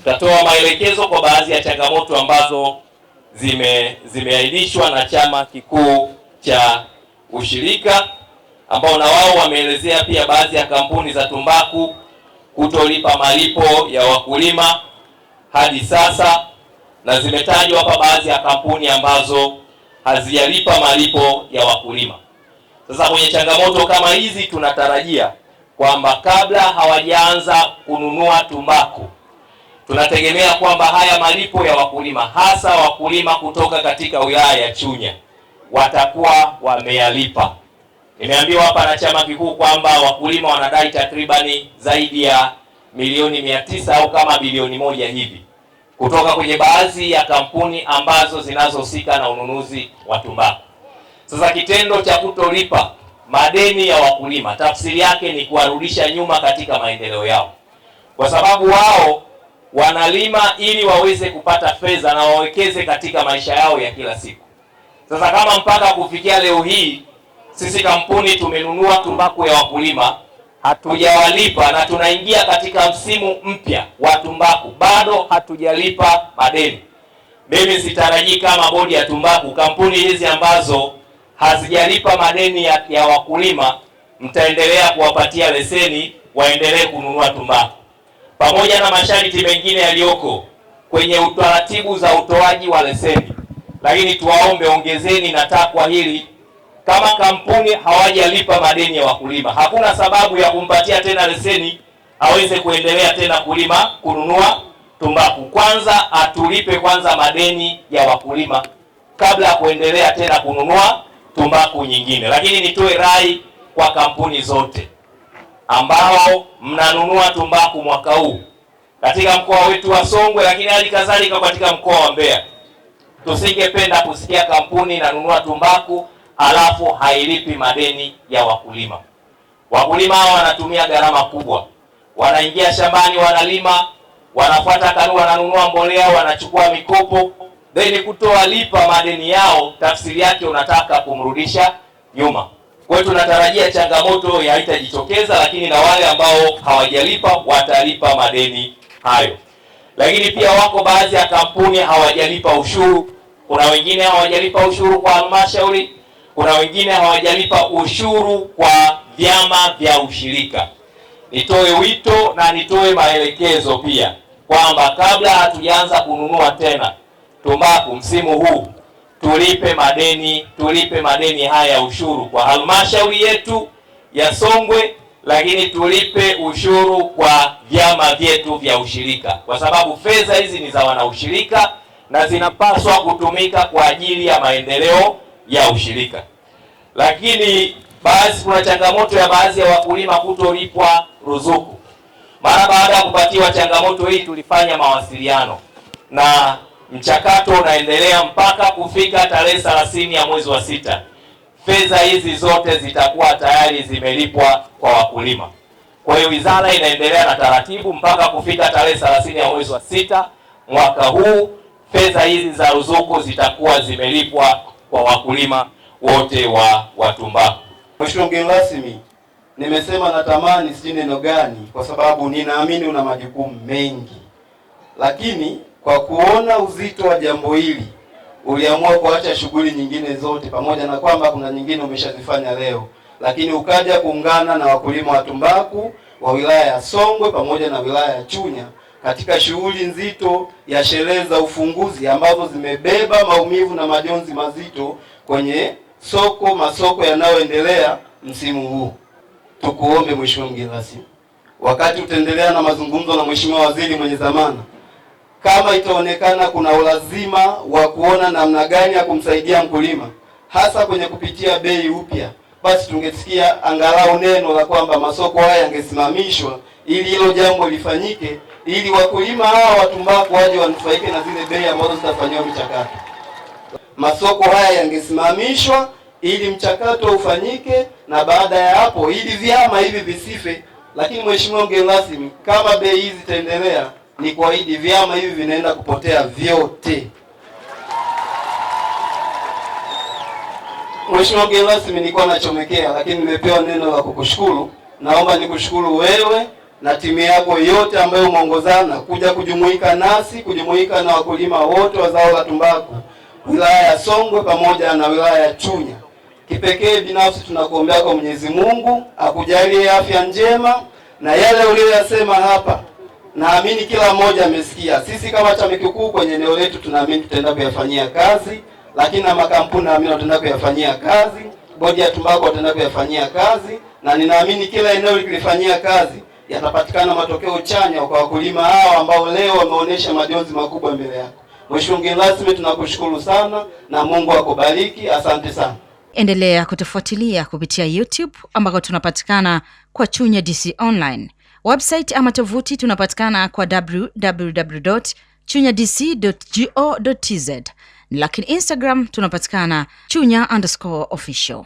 Tutatoa maelekezo kwa baadhi ya changamoto ambazo zimeainishwa na chama kikuu cha ushirika, ambao na wao wameelezea pia baadhi ya kampuni za tumbaku kutolipa malipo ya wakulima hadi sasa, na zimetajwa hapa baadhi ya kampuni ambazo hazijalipa malipo ya wakulima. Sasa kwenye changamoto kama hizi, tunatarajia kwamba kabla hawajaanza kununua tumbaku, tunategemea kwamba haya malipo ya wakulima, hasa wakulima kutoka katika wilaya ya Chunya, watakuwa wameyalipa. Nimeambiwa hapa na chama kikuu kwamba wakulima wanadai takribani zaidi ya milioni 900 au kama bilioni 1 hivi kutoka kwenye baadhi ya kampuni ambazo zinazohusika na ununuzi wa tumbaku. Sasa kitendo cha kutolipa madeni ya wakulima, tafsiri yake ni kuwarudisha nyuma katika maendeleo yao, kwa sababu wao wanalima ili waweze kupata fedha na wawekeze katika maisha yao ya kila siku. Sasa kama mpaka kufikia leo hii sisi kampuni tumenunua tumbaku ya wakulima, hatujawalipa na tunaingia katika msimu mpya wa tumbaku, bado hatujalipa madeni, mimi sitarajii kama bodi ya tumbaku, kampuni hizi ambazo hazijalipa madeni ya wakulima mtaendelea kuwapatia leseni waendelee kununua tumbaku, pamoja na masharti mengine yaliyoko kwenye utaratibu za utoaji wa leseni. Lakini tuwaombe, ongezeni na takwa hili, kama kampuni hawajalipa madeni ya wakulima, hakuna sababu ya kumpatia tena leseni aweze kuendelea tena kununua tumbaku. Kwanza atulipe kwanza madeni ya wakulima kabla ya kuendelea tena kununua tumbaku nyingine. Lakini nitoe rai kwa kampuni zote ambao mnanunua tumbaku mwaka huu katika mkoa wetu wa Songwe, lakini hali kadhalika katika mkoa wa Mbeya, tusingependa kusikia kampuni inanunua tumbaku alafu hailipi madeni ya wakulima. Wakulima hao wanatumia gharama kubwa, wanaingia shambani, wanalima, wanafuata kanuni, wananunua mbolea, wanachukua mikopo, then kutowalipa madeni yao, tafsiri yake unataka kumrudisha nyuma. Kwa hiyo tunatarajia changamoto haitajitokeza, lakini na wale ambao hawajalipa watalipa madeni hayo. Lakini pia wako baadhi ya kampuni hawajalipa ushuru. Kuna wengine hawajalipa ushuru kwa halmashauri, kuna wengine hawajalipa ushuru kwa vyama vya ushirika. Nitoe wito na nitoe maelekezo pia kwamba kabla hatujaanza kununua tena tumbaku msimu huu, tulipe madeni haya ya ushuru kwa halmashauri yetu ya Songwe, lakini tulipe ushuru kwa vyama vyetu vya ushirika, kwa sababu fedha hizi ni za wanaushirika na zinapaswa kutumika kwa ajili ya maendeleo ya ushirika. Lakini kuna changamoto ya baadhi ya wakulima kutolipwa ruzuku. Mara baada ya kupatiwa changamoto hii, tulifanya mawasiliano na mchakato unaendelea mpaka kufika tarehe 30 ya mwezi wa 6. Fedha hizi zote zitakuwa tayari zimelipwa kwa wakulima. Kwa hiyo wizara inaendelea na taratibu mpaka kufika tarehe 30 ya mwezi wa 6 mwaka huu, fedha hizi za ruzuku zitakuwa zimelipwa kwa wakulima wote wa tumbaku. Mheshimiwa mgeni rasmi, nimesema natamani sijui neno gani, kwa sababu ninaamini una majukumu mengi, lakini kwa kuona uzito wa jambo hili uliamua kuacha shughuli nyingine zote, pamoja na kwamba kuna nyingine umeshazifanya leo, lakini ukaja kuungana na wakulima wa tumbaku wa wilaya ya Songwe pamoja na wilaya ya Chunya katika shughuli nzito ya sherehe za ufunguzi ambazo zimebeba maumivu na majonzi mazito kwenye masoko yanayoendelea msimu huu. Tukuombe Mheshimiwa mgeni rasmi, wakati utaendelea na mazungumzo na Mheshimiwa Waziri mwenye dhamana, kama itaonekana kuna ulazima wa kuona namna gani ya kumsaidia mkulima hasa kwenye kupitia bei upya, basi tungesikia angalau neno la kwamba masoko haya yangesimamishwa ili hilo jambo lifanyike, ili wakulima hawa wa tumbaku waje wanufaike na zile bei ambazo zitafanywa mchakato. Masoko haya yangesimamishwa ili mchakato ufanyike, na baada ya hapo ili vyama hivi visife. Lakini Mheshimiwa mgeni rasmi, kama bei hizi zitaendelea, ni kuahidi vyama hivi vinaenda kupotea vyote. Mheshimiwa mgeni rasmi, nilikuwa nachomekea, lakini nimepewa neno la kukushukuru. Naomba nikushukuru wewe na timu yako yote ambayo umeongozana kuja kujumuika nasi, kujumuika na wakulima wote wa zao la tumbaku wilaya ya Songwe pamoja na wilaya ya Chunya. Kipekee binafsi tunakuombea kwa Mwenyezi Mungu akujalie afya njema, na yale uliyoyasema hapa naamini kila mmoja amesikia. Sisi kama chama kikuu kwenye eneo letu tunaamini tutaenda kuyafanyia kazi, lakini na makampuni naamini wataenda kuyafanyia kazi, bodi ya tumbaku wataenda kuyafanyia kazi, na ninaamini kila eneo likilifanyia kazi yatapatikana matokeo chanya kwa wakulima hao ambao leo wameonyesha majonzi makubwa mbele yako. Mheshimiwa mgeni rasmi, tunakushukuru sana na Mungu akubariki. Asante sana. Endelea kutufuatilia kupitia YouTube ambako tunapatikana kwa Chunya DC Online. Website ama tovuti tunapatikana kwa www.chunyadc.go.tz, lakini Instagram tunapatikana Chunya_official.